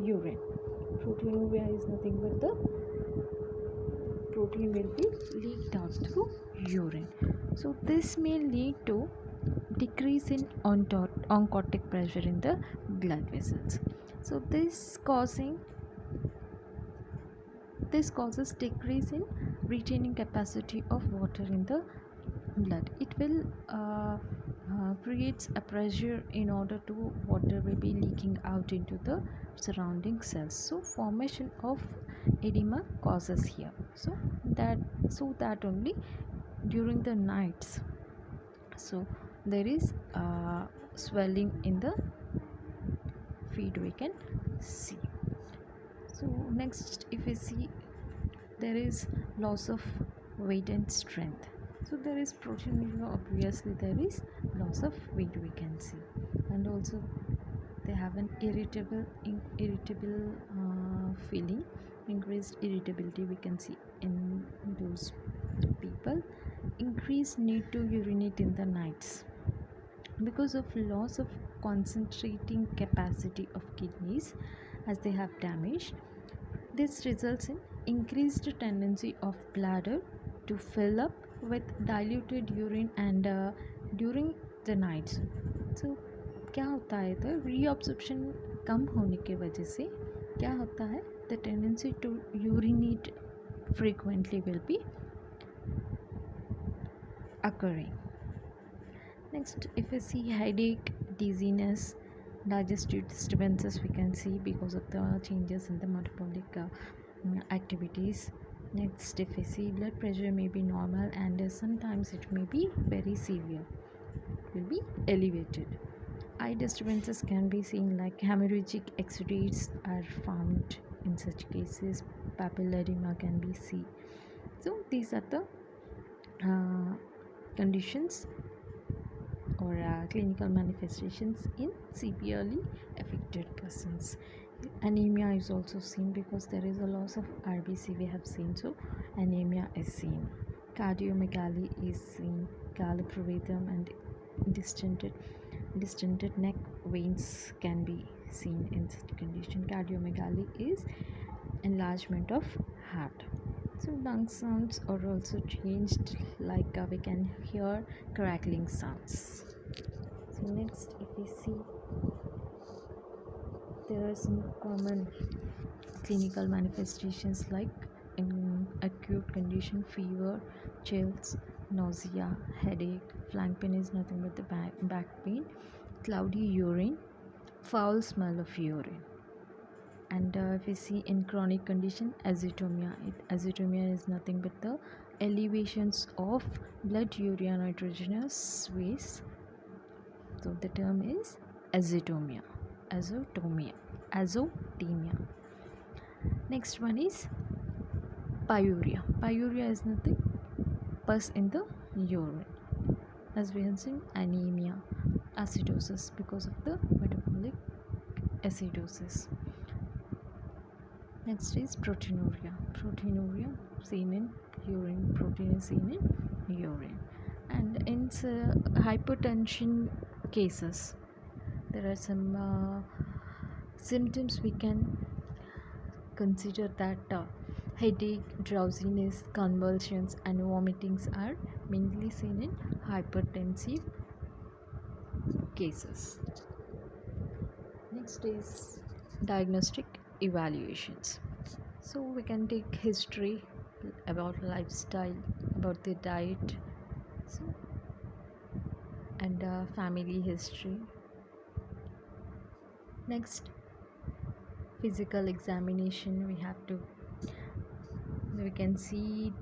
urine. Proteinuria is nothing but the protein will be leaked out through urine. So this may lead to decrease in oncotic pressure in the blood vessels. So this causes decrease in retaining capacity of water in the blood. It will creates a pressure in order to water will be leaking out into the surrounding cells. So formation of edema causes here. So that only during the nights. So there is swelling in the feet we can see. So next, if we see, there is loss of weight and strength. So there is proteinuria, obviously there is loss of weight we can see, and also they have an irritable feeling, increased irritability we can see in those people. Increased need to urinate in the nights because of loss of concentrating capacity of kidneys as they have damaged. This results in increased tendency of bladder to fill up with diluted urine and during the nights. So क्या होता है, तो reabsorption कम होने की वजह से क्या होता है, the tendency to urinate frequently will be occurring. Next, if we see headache, dizziness, digestive disturbances we can see because of the changes in the metabolic activities. Next, if we see blood pressure may be normal and sometimes it may be very severe, it will be elevated. Eye disturbances can be seen, like hemorrhagic exudates are found in such cases. Papillary edema can be seen. So these are the conditions or clinical manifestations in severely affected persons. Anemia is also seen because there is a loss of RBC we have seen, so anemia is seen. Cardiomegaly is seen, galliprobatum and distended neck veins can be seen in such condition. Cardiomegaly is enlargement of heart. So lung sounds are also changed, like we can hear crackling sounds. So next, if we see, there are some common clinical manifestations like in acute condition, fever, chills, nausea, headache. Flank pain is nothing but the back pain, cloudy urine, foul smell of urine. And if we see in chronic condition, azotemia. Azotemia is nothing but the elevations of blood urea nitrogenous base. So the term is azotemia. Next one is pyuria. Pyuria is nothing pus in the urine. As we have seen, anemia, acidosis because of the metabolic acidosis. Next is proteinuria. Proteinuria seen in urine. Protein is seen in urine. And in hypertension cases, there are some symptoms we can consider, that headache, drowsiness, convulsions and vomitings are mainly seen in hypertensive cases. Next is diagnostic evaluations. So we can take history about lifestyle, about the diet, so, and family history. Next, physical examination. We can see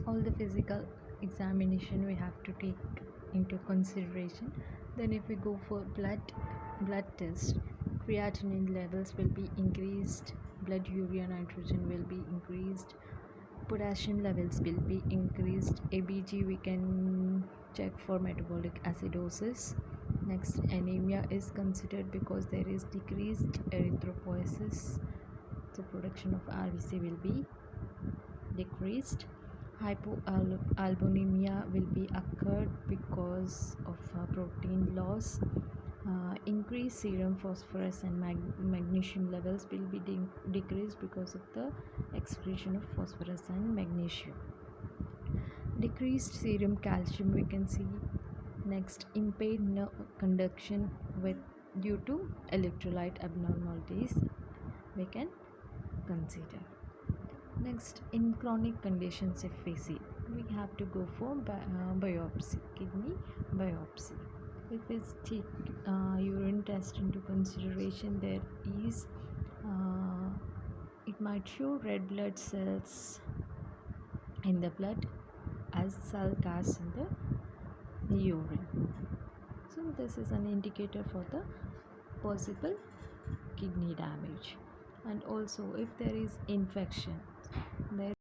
all the physical examination we have to take into consideration. Then if we go for blood test, creatinine levels will be increased, blood urea nitrogen will be increased, potassium levels will be increased. ABG we can check for metabolic acidosis. Next, anemia is considered because there is decreased erythropoiesis, so production of RBC will be decreased. Hypoalbuminemia will be occurred because of protein loss. Increased serum phosphorus and magnesium levels will be decreased because of the excretion of phosphorus and magnesium. Decreased serum calcium we can see. Next, impaired nerve conduction with due to electrolyte abnormalities we can consider. Next, in chronic conditions, if we see, we have to go for biopsy, kidney biopsy. If we take urine test into consideration, there is it might show red blood cells in the blood as well as in the urine. So this is an indicator for the possible kidney damage. And also, if there is infection, there